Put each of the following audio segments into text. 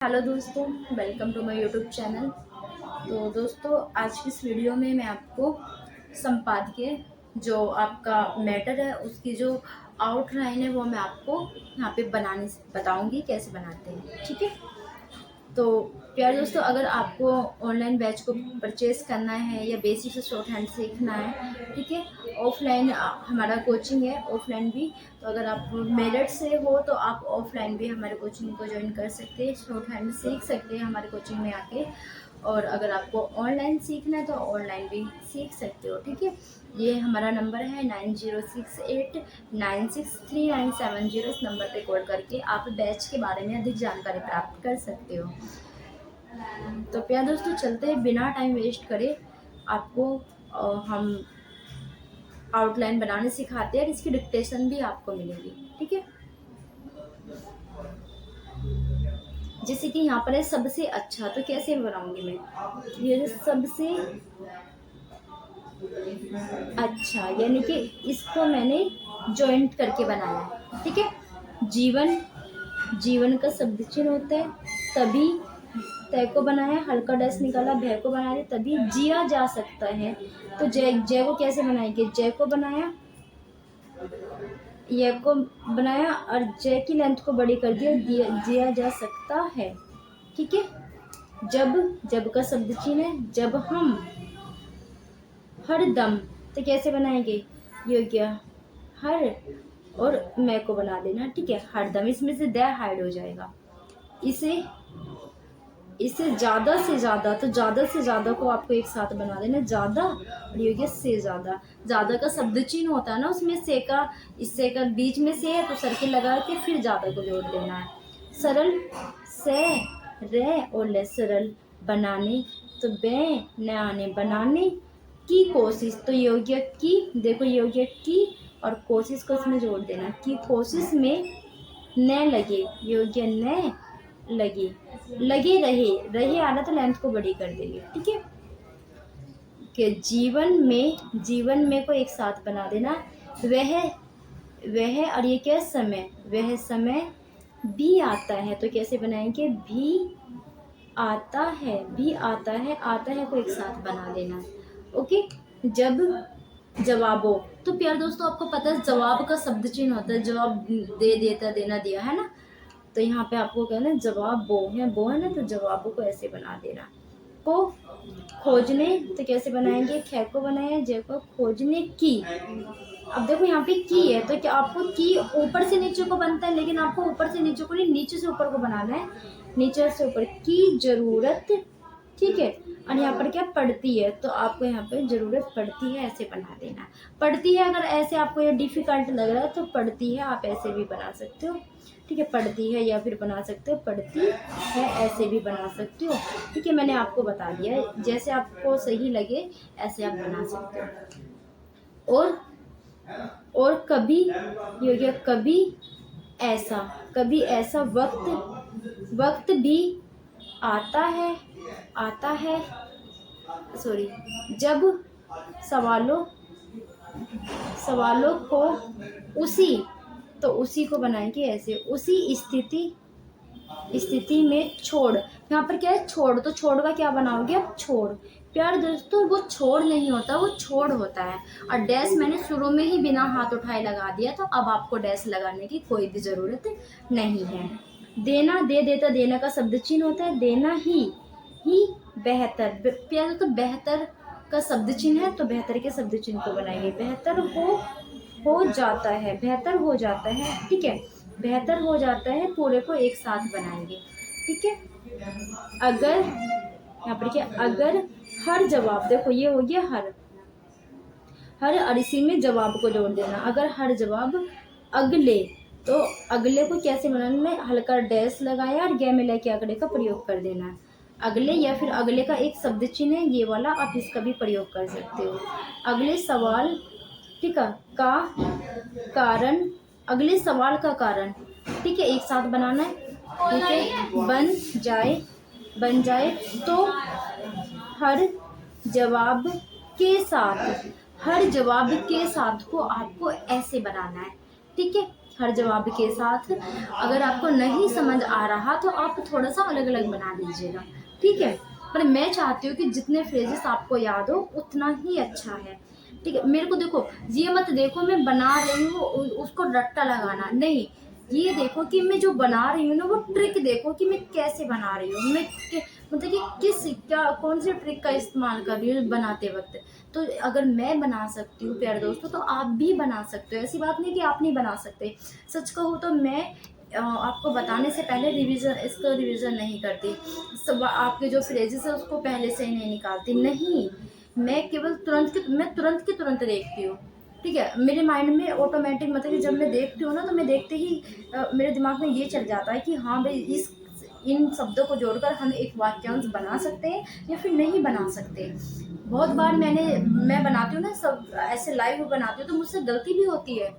Hello दोस्तों, welcome to my YouTube channel. तो दोस्तों, आज की इस वीडियो में मैं आपको संपादकीय जो आपका मैटर है उसकी जो आउटलाइन है वो मैं आपको यहाँ पे बनाने बताऊंगी कैसे बनाते हैं। ठीक है। तो प्यारे दोस्तों, अगर आपको ऑनलाइन बैच को परचेज़ करना है या बेसिक से शॉर्ट हैंड सीखना है, ठीक है, ऑफलाइन हमारा कोचिंग है, ऑफलाइन भी। तो अगर आप मेरठ से हो तो आप ऑफलाइन भी हमारे कोचिंग को ज्वाइन कर सकते हैं, शॉर्ट हैंड सीख सकते हैं हमारे कोचिंग में आके। और अगर आपको ऑनलाइन सीखना है तो ऑनलाइन भी सीख सकते हो। ठीक है। ये हमारा नंबर है 9068963970। इस नंबर पे कॉल करके आप बैच के बारे में अधिक जानकारी प्राप्त कर सकते हो। तो प्यार दोस्तों, चलते हैं बिना टाइम वेस्ट करे, आपको हम आउटलाइन बनाने सिखाते हैं और इसकी डिक्टेशन भी आपको मिलेगी। ठीक है। जैसे कि यहाँ पर है सबसे अच्छा, तो कैसे बनाऊंगी मैं ये सबसे अच्छा, यानी कि इसको मैंने जॉइंट करके बनाया है। ठीक है। जीवन, जीवन का शब्द चिन्ह होता है, तभी तय को बनाया, हल्का डैश निकाला, भय को बनाया, तभी जिया जा सकता है। तो जय, जय को कैसे बनाएंगे? जय को बनाया, ये को बनाया और जय की लेंथ को बड़ी कर दिया, जिया जा सकता है। ठीक है। जब, जब का शब्द चिन्ह है, जब हम, हर दम, तो कैसे बनाएंगे? योग्य हर और मैं को बना देना। ठीक है। हर दम, इसमें से द हाइड हो जाएगा। इसे इससे ज़्यादा से ज़्यादा, तो ज़्यादा से ज़्यादा को आपको एक साथ बना देना, ज़्यादा और योग्य से ज़्यादा। ज़्यादा का शब्द चिन्ह होता है ना, उसमें से का, इससे का बीच में से है तो सर्किल लगा के फिर ज़्यादा को जोड़ देना है। सरल, से, रे और ले, सरल बनाने, तो बे न आने, बनाने की कोशिश, तो योग्य की, देखो योग्य की और कोशिश को इसमें जोड़ देना, की कोशिश में न लगे, योग्य न लगे, लगे रहे, रहे आना तो लेंथ को बड़ी कर देंगे। ठीक है। कि जीवन में, जीवन में को एक साथ बना देना, वह, वह और ये क्या, समय, वह समय भी आता है, तो कैसे बनाएंगे? भी आता है, भी आता है, आता है को एक साथ बना देना। ओके। जब, जवाबो, तो प्यार दोस्तों आपको पता है जवाब का शब्द चिन्ह होता है, जवाब दे, देता, देना, दिया, है ना। तो यहाँ पे आपको कहना है जवाब बो है, बो है ना, तो जवाबों को ऐसे बना देना। को खोजने, तो कैसे बनाएंगे? खे को बनाया, जय को खोजने की। अब देखो यहाँ पे की है, तो क्या आपको की ऊपर से नीचे को बनता है, लेकिन आपको ऊपर से नीचे को नहीं, नीचे से ऊपर को बनाना है, नीचे से ऊपर की जरूरत। ठीक है। और यहाँ पर क्या पड़ती है, तो आपको यहाँ पे जरूरत पड़ती है ऐसे बना देना। पड़ती है, अगर ऐसे आपको ये डिफिकल्ट लग रहा है तो पड़ती है आप ऐसे भी बना सकते हो। ठीक है। पढ़ती है, या फिर बना सकते हो पढ़ती है, ऐसे भी बना सकते हो। ठीक है। मैंने आपको बता दिया है, जैसे आपको सही लगे ऐसे आप बना सकते हो। और कभी, ये हो गया कभी ऐसा, कभी ऐसा वक्त, वक्त भी आता है, आता है, सॉरी, जब सवालों, सवालों को उसी, तो उसी को बनाएंगे ऐसे, उसी स्थिति, स्थिति में छोड़। यहाँ पर क्या है? छोड़, तो छोड़ का क्या बनाओगे अब? छोड़। प्यार दोस्तों, वो छोड़ नहीं होता, वो छोड़ होता है। और डैश मैंने शुरू में ही बिना हाथ उठाए लगा दिया, तो अब आपको डैश लगाने की कोई भी ज़रूरत नहीं है। देना, दे देता, देना का शब्द चिन्ह होता है, देना ही बेहतर। प्यार तो बेहतर का शब्द चिन्ह है, तो बेहतर के शब्द चिन्ह को बनाएंगे। बेहतर हो जाता है, बेहतर हो जाता है। ठीक है। बेहतर हो जाता है, पूरे को एक साथ बनाएंगे। ठीक है। अगर, यहाँ पर क्या, अगर हर जवाब, देखो ये हो गया हर, हर और इसी में जवाब को जोड़ देना। अगर हर जवाब, अगले, तो अगले को कैसे बनाना है? हल्का डैश लगाया और गे में लेके अगले का प्रयोग कर देना है। अगले या फिर अगले का एक शब्द चिन्ह है ये वाला, आप इसका भी प्रयोग कर सकते हो। अगले सवाल, ठीक है, का कारण, अगले सवाल का कारण। ठीक है। एक साथ बनाना है। ठीक है। बन जाए, बन जाए, तो हर जवाब के साथ, हर जवाब के साथ को आपको ऐसे बनाना है। ठीक है। हर जवाब के साथ। अगर आपको नहीं समझ आ रहा तो आप थोड़ा सा अलग अलग बना लीजिएगा, ठीक है। पर मैं चाहती हूँ कि जितने फ्रेजेस आपको याद हो उतना ही अच्छा है, ठीक है। मेरे को देखो, ये मत देखो मैं बना रही हूँ उसको रट्टा लगाना, नहीं, ये देखो कि मैं जो बना रही हूँ ना वो ट्रिक देखो कि मैं कैसे बना रही हूँ, मतलब कि क्या कौन सी ट्रिक का इस्तेमाल कर रही हूँ बनाते वक्त। तो अगर मैं बना सकती हूँ प्यारे दोस्तों तो आप भी बना सकते हो, ऐसी बात नहीं कि आप नहीं बना सकते। सच कहूँ तो मैं आपको बताने से पहले रिवीजन नहीं करती, सब आपके जो फ्रेजेस है उसको पहले से ही नहीं निकालती, नहीं, मैं केवल तुरंत की तुरंत देखती हूँ, ठीक है। मेरे माइंड में ऑटोमेटिक, मतलब कि जब मैं देखती हूँ ना तो मैं देखते ही मेरे दिमाग में ये चल जाता है कि हाँ भाई इन शब्दों को जोड़कर हम एक वाक्यांश बना सकते हैं या फिर नहीं बना सकते। बहुत बार मैं बनाती हूँ ना, सब ऐसे लाइव बनाती हूँ तो मुझसे गलती भी होती है,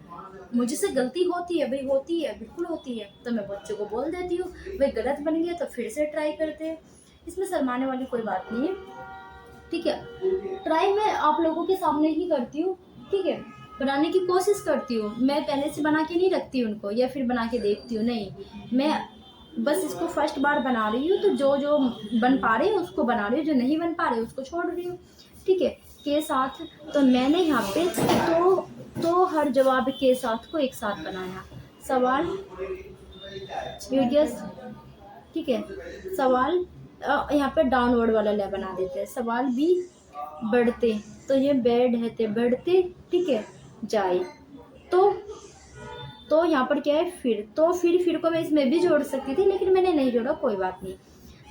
मुझसे गलती होती है भाई, होती है, बिल्कुल होती है। तो मैं बच्चों को बोल देती हूँ, भाई गलत बन गया तो फिर से ट्राई करते हैं, इसमें शर्माने वाली कोई बात नहीं है, ठीक है। ट्राई मैं आप लोगों के सामने ही करती हूँ, ठीक है। बनाने की कोशिश करती हूँ, मैं पहले से बना के नहीं रखती उनको या फिर बना के देखती हूँ, नहीं, मैं बस इसको फर्स्ट बार बना रही हूँ। तो जो जो बन पा रही है उसको बना रही हूँ, जो नहीं बन पा रहे उसको छोड़ रही हूँ, ठीक है, के साथ। तो मैंने यहाँ पे तो हर जवाब के साथ को एक साथ बनाया, सवाल यूडियस, ठीक है। सवाल यहाँ पे डाउनवर्ड वाला ले बना देते हैं, सवाल भी बढ़ते, तो ये बेड है ते बढ़ते, ठीक है, जाए। तो यहाँ पर क्या है, फिर को मैं इसमें भी जोड़ सकती थी लेकिन मैंने नहीं जोड़ा, कोई बात नहीं,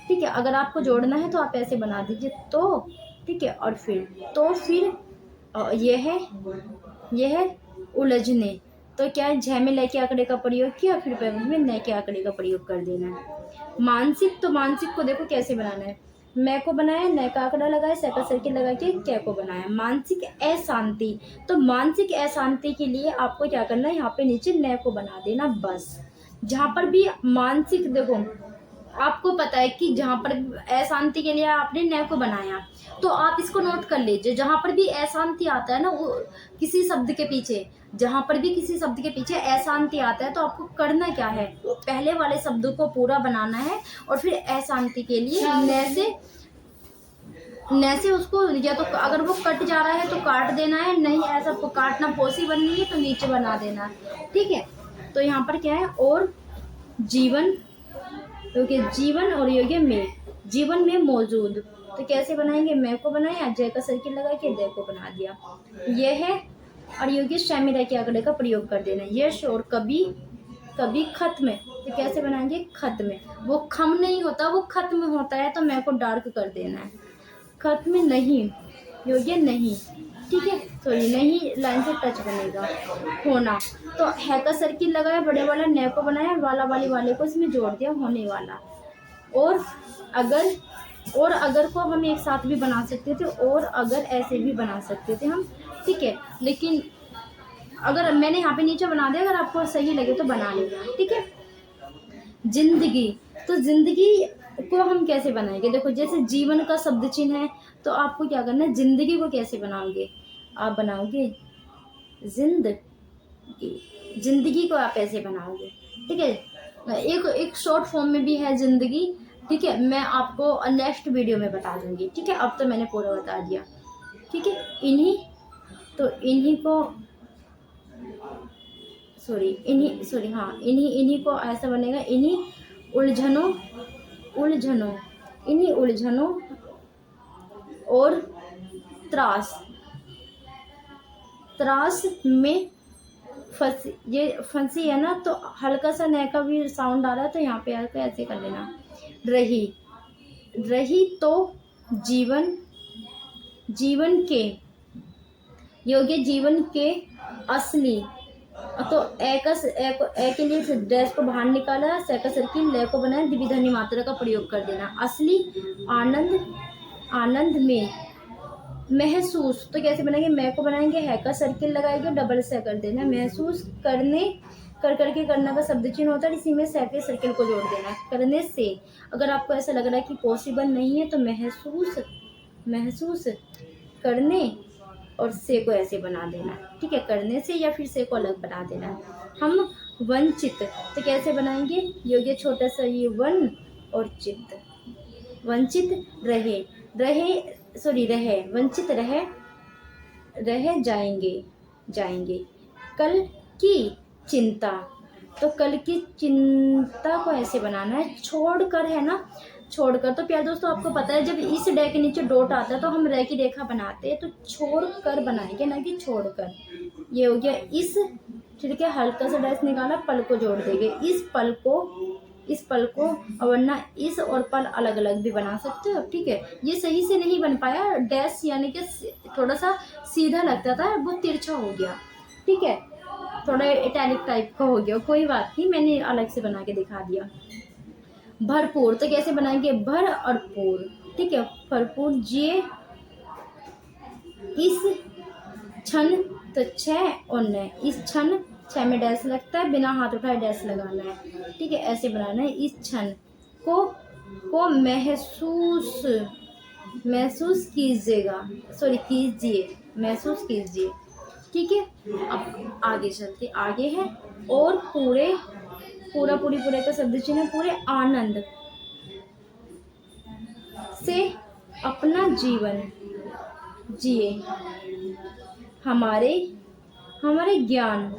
ठीक है। अगर आपको जोड़ना है तो आप ऐसे बना दीजिए, तो ठीक है, और फिर यह है उलझने, तो क्या है, झ में लेके आंकड़े का प्रयोग किया, फिर पे में न के आंकड़े का प्रयोग कर देना है। मानसिक, तो मानसिक को देखो कैसे बनाना है, मैं को बनाया, न का आंकड़ा लगाया, से का सर्किल लगा के क्या को बनाया। मानसिक अशांति, तो मानसिक अशांति के लिए आपको क्या करना है, यहाँ पे नीचे न को बना देना बस। जहाँ पर भी मानसिक, देखो आपको पता है कि जहाँ पर अशांति के लिए आपने न को बनाया, तो आप इसको नोट कर लीजिए, जहाँ पर भी अशांति आता है ना, वो किसी शब्द के पीछे, जहाँ पर भी किसी शब्द के पीछे अशांति आता है तो आपको करना क्या है, पहले वाले शब्द को पूरा बनाना है और फिर अशांति के लिए न से उसको, या तो अगर वो कट जा रहा है तो काट देना है, नहीं ऐसा काटना पॉसिबल नहीं है तो नीचे बना देना है, ठीक है। तो यहाँ पर क्या है, और जीवन, क्योंकि जीवन और योग्य में, जीवन में मौजूद, तो कैसे बनाएंगे, मैं को बनाया, जय का सर्किल लगा के दे को बना दिया। यह है और योग्य शमिरा के आंकड़े का प्रयोग कर देना, यश और कभी खत्म, तो कैसे बनाएंगे, खत्म, वो खम नहीं होता वो खत्म होता है, तो मैं को डार्क कर देना है, खत्म नहीं, योग्य नहीं, ठीक है, तो ये नहीं लाइन से टच बनेगा, होना, तो है का सर्किल लगाया, बड़े वाला न को बनाया, वाले को इसमें जोड़ दिया, होने वाला। और अगर को हम एक साथ भी बना सकते थे, और अगर ऐसे भी बना सकते थे हम, ठीक है। लेकिन अगर मैंने यहाँ पे नीचे बना दिया, अगर आपको सही लगे तो बना लेना, ठीक है। जिंदगी, तो जिंदगी को हम कैसे बनाएंगे, देखो जैसे जीवन का शब्द चिन्ह है, तो आपको क्या करना है, जिंदगी को कैसे बनाओगे, आप बनाओगे जिंदगी को आप ऐसे बनाओगे, ठीक है। एक शॉर्ट फॉर्म में भी है जिंदगी, ठीक है, मैं आपको नेक्स्ट वीडियो में बता दूंगी, ठीक है। अब तो मैंने पूरा बता दिया, ठीक है। इन्हीं को ऐसा बनेगा, इन्हीं उलझनों और त्रास में फंसी है ना, तो हल्का सा न का भी साउंड आ रहा है, तो यहाँ पे आकर ऐसे कर लेना, रही तो जीवन के योग्य, जीवन के असली, तो ए के लिए डैश को बाहर निकाला, से का सर्किल ले को बनाया, द्विधानी मात्रा का प्रयोग कर देना, असली आनंद में महसूस, तो कैसे बनाएंगे, मैं को बनाएंगे, है का सर्किल लगाएंगे, डबल से कर देना, महसूस करके करना का शब्द चिन्ह होता है, इसी में से के सर्किल को जोड़ देना, करने से। अगर आपको ऐसा लग रहा है कि पॉसिबल नहीं है तो महसूस करने और से को ऐसे बना देना, ठीक है, करने से, या फिर से को अलग बना देना। हम वंचित, तो कैसे बनाएंगे, योग्य छोटा सा ये वन और चित, वंचित रहे, रहे वंचित रह जाएंगे। कल की चिंता, तो कल की चिंता को ऐसे बनाना है, छोड़कर है ना, छोड़कर। तो प्यारे दोस्तों आपको पता है जब इस डे के नीचे डॉट आता है तो हम रे की रेखा बनाते हैं, तो छोड़कर बनाएंगे ना कि छोड़कर। ये हो गया इस, ठीक है, हल्का सा डैश निकाला, पल को जोड़ देंगे, इस पल को, और वरना इस और पल अलग अलग भी बना सकते हो, ठीक है। ये सही से नहीं बन पाया, डैश यानी कि थोड़ा सा सीधा लगता था, वो तिरछा हो गया, ठीक है, थोड़ा इटैलिक टाइप का हो गया, कोई बात नहीं, मैंने अलग से बना के दिखा दिया। भरपूर, तो कैसे बनाएंगे, भर और पूर, ठीक है, भरपूर जिए इस क्षण, तो 6 और 9, इस क्षण, 6 में डैश लगता है, बिना हाथ उठाए डैश लगाना है, ठीक है, ऐसे बनाना है। इस क्षण को महसूस कीजिएगा, सॉरी कीजिए, महसूस कीजिए, ठीक है। अब आगे चलते, आगे है और पूरे का शब्द चिन्ह, पूरे आनंद से अपना जीवन जिए, हमारे ज्ञान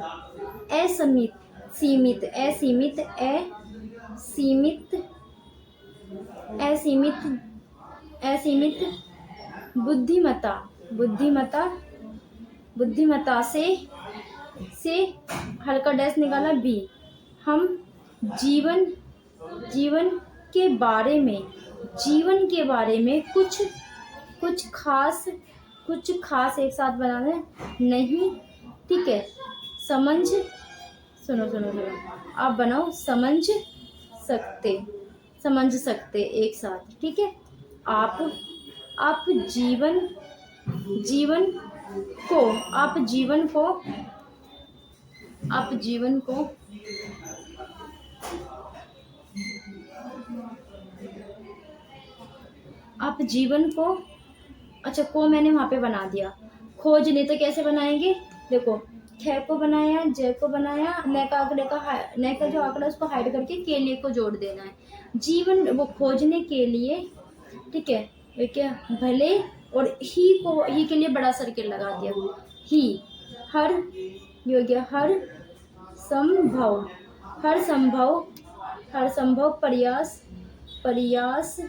असीमित बुद्धिमत्ता से हल्का डैश निकाला भी, हम जीवन के बारे में कुछ खास एक साथ बनाना नहीं, ठीक है, सुनो आप बनाओ, समझ सकते एक साथ, ठीक है। आप जीवन को अच्छा, को मैंने वहाँ पे बना दिया, खोजने, तो कैसे बनाएंगे, देखो, ख को बनाया, ज को बनाया, न का जो आंकड़ा उसको हाइड करके के लिए को जोड़ देना है, जीवन वो खोजने के लिए, ठीक है, क्या भले, और ही के लिए बड़ा सर्किल लगा दिया, ही, हर योग्य, हर संभव प्रयास,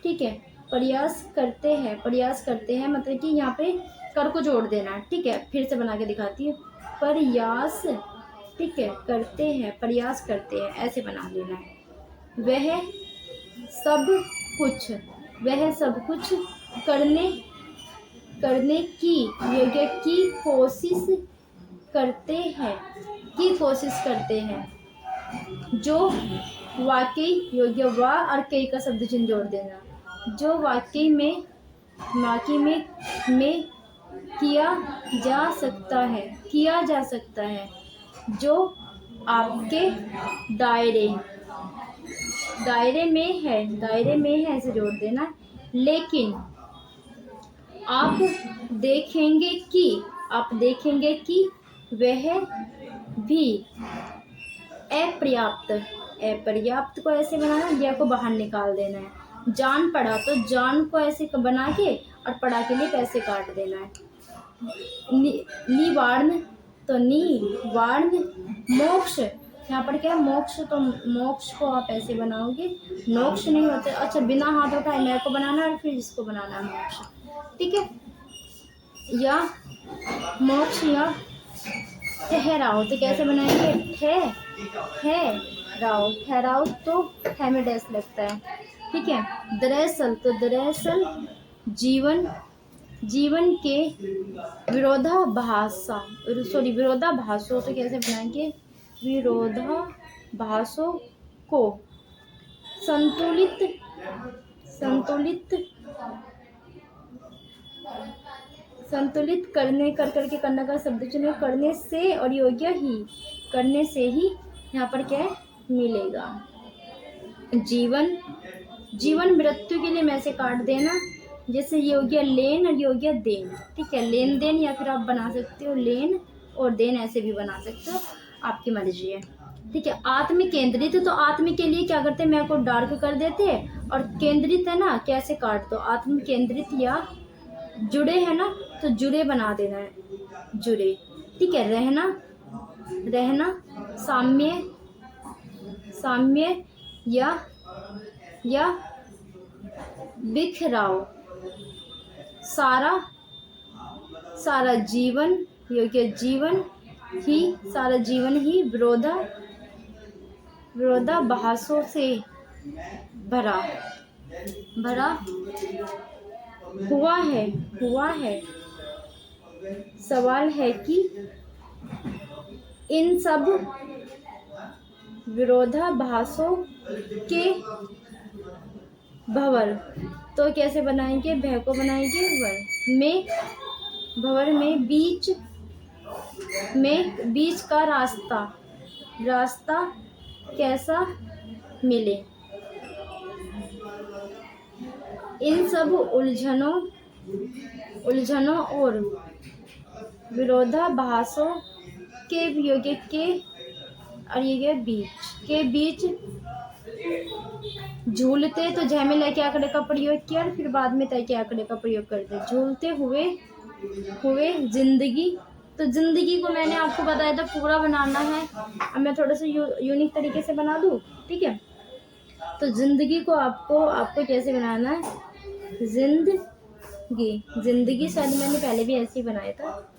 ठीक है, प्रयास करते हैं, मतलब कि यहाँ पे कर को जोड़ देना है, ठीक है, फिर से बना के दिखाती हूँ, प्रयास, ठीक है, प्रयास करते हैं, ऐसे बना लेना है। वह सब कुछ करने की योग्य की कोशिश करते हैं, जो वाकई योग्य, वा और कई का शब्द चिन्ह जोड़ देना, जो वाकई में किया जा सकता है, जो आपके दायरे में है, ऐसे जोड़ देना। लेकिन आप देखेंगे कि वह भी अपर्याप्त को ऐसे बनाना, या को बाहर निकाल देना है। जान पड़ा, तो जान को ऐसे बना के और पढ़ा के लिए पैसे काट देना है। निवारण, तो निवारण, मोक्ष, यहाँ पर क्या है, मोक्ष, तो मोक्ष को आप ऐसे बनाओगे, मोक्ष नहीं होते, अच्छा, बिना हाथ उठाए मैं को बनाना है और फिर इसको बनाना है मोक्ष, ठीक है, या मोक्ष, या ठहराओ, तो कैसे बनाएंगे, ठहराओ, तो है में डैश लगता है, ठीक है। दरअसल, तो दरअसल जीवन के विरोधाभासों, तो कैसे बनाएंगे, विरोधाभासों को संतुलित करके करने का शब्द चुने, करने से, और योग्य ही, करने से ही यहाँ पर क्या है, मिलेगा। जीवन मृत्यु के लिए मैं से काट देना, जैसे योग्य लेन और योग्य देन, ठीक है, लेन देन, या फिर आप बना सकते हो लेन और देन, ऐसे भी बना सकते हो। आपकी मर्जी है। ठीक है, आत्म केंद्रित, तो आत्म के लिए क्या करते हैं, मैं को डार्क कर देते हैं, और केंद्रित है ना, कैसे काट दो, आत्म केंद्रित या जुड़े है ना, तो जुड़े बना देना है, जुड़े। ठीक है, रहना, रहना, साम्य, साम्य या बिखराव, सारा, सारा जीवन, योग्य जीवन ही, सारा जीवन ही विरोधाभासों से भरा भरा हुआ है। सवाल है कि इन सब विरोधाभासों के भंवर, तो कैसे बनाएंगे, भय को बनाएंगे वर में, भंवर में बीच का रास्ता कैसा मिले। इन सब उलझनों और विरोधाभासों के योग्य के और ये बीच झूलते, तो जय में लेके आंकड़े का प्रयोग किया, फिर बाद में तय के आंकड़े का प्रयोग करते। झूलते हुए जिंदगी, तो जिंदगी को मैंने आपको बताया था पूरा बनाना है। अब मैं थोड़ा सा यूनिक तरीके से बना दूँ। ठीक है, तो जिंदगी को आपको कैसे बनाना है, जिंदगी शायद मैंने पहले भी ऐसे ही बनाया था।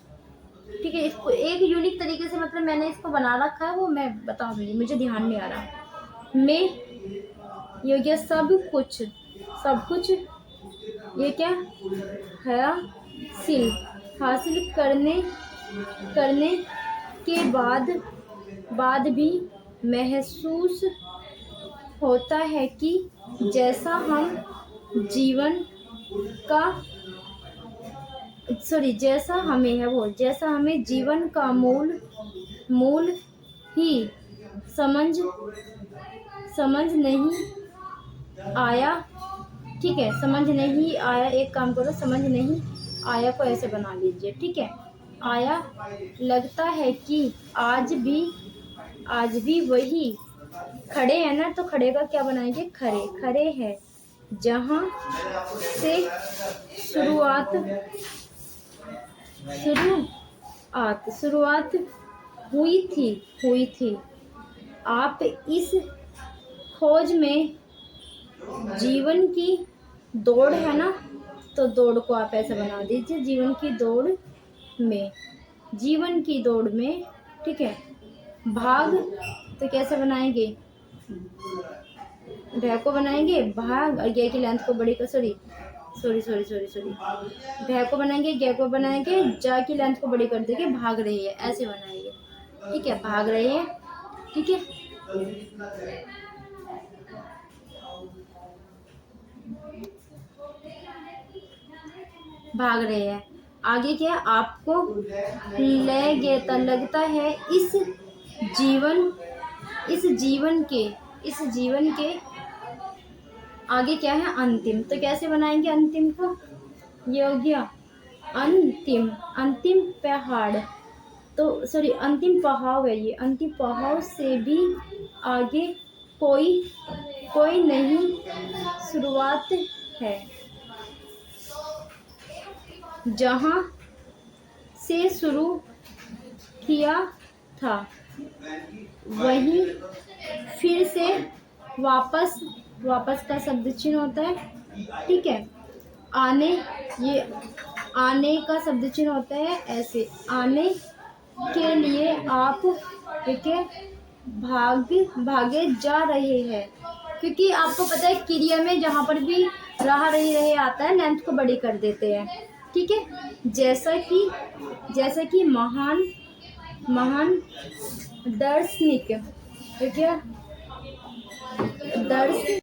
ठीक है, इसको एक यूनिक तरीके से, मतलब मैंने इसको बना रखा है, वो मैं बता दूंगी, मुझे ध्यान नहीं आ रहा। मैं योग्य सब कुछ ये क्या है, हासिल करने के बाद भी महसूस होता है कि जैसा हमें जीवन का मूल ही समझ नहीं आया। ठीक है, समझ नहीं आया, एक काम करो, समझ नहीं आया को ऐसे बना लीजिए। ठीक है, आया, लगता है कि आज भी वही खड़े हैं ना, तो खड़े का क्या बनाएंगे, खड़े हैं, जहाँ से शुरुआत हुई थी। आप इस खोज में जीवन की दौड़ है ना, तो दौड़ को आप ऐसे बना दीजिए, जीवन की दौड़ में। ठीक है, भाग, तो कैसे बनाएंगे, भय को बनाएंगे भाग, और गे की लेंथ को बड़ी कर, सॉरी भय को बनाएंगे, गे को बनाएंगे, जा की लेंथ को बड़ी कर देंगे, भाग रही है, ऐसे बनाएंगे। ठीक है, भाग रहे हैं। ठीक है, भाग रहे हैं। आगे क्या है, आपको लगता है इस जीवन के आगे क्या है, अंतिम, तो कैसे बनाएंगे अंतिम को, योग्य अंतिम पहाड़, तो सॉरी अंतिम पहाड़ है ये, अंतिम पहाड़ से भी आगे कोई नहीं शुरुआत है, जहाँ से शुरू किया था वहीं फिर से वापस का शब्द चिन्ह होता है। ठीक है, आने का शब्द चिन्ह होता है ऐसे, आने के लिए आप देखिए भागे जा रहे हैं, क्योंकि आपको पता है क्रिया में जहाँ पर भी रहे आता है, लेंथ को बड़ी कर देते हैं। ठीक है, जैसा कि महान दार्शनिक, ठीक है, दार्शनिक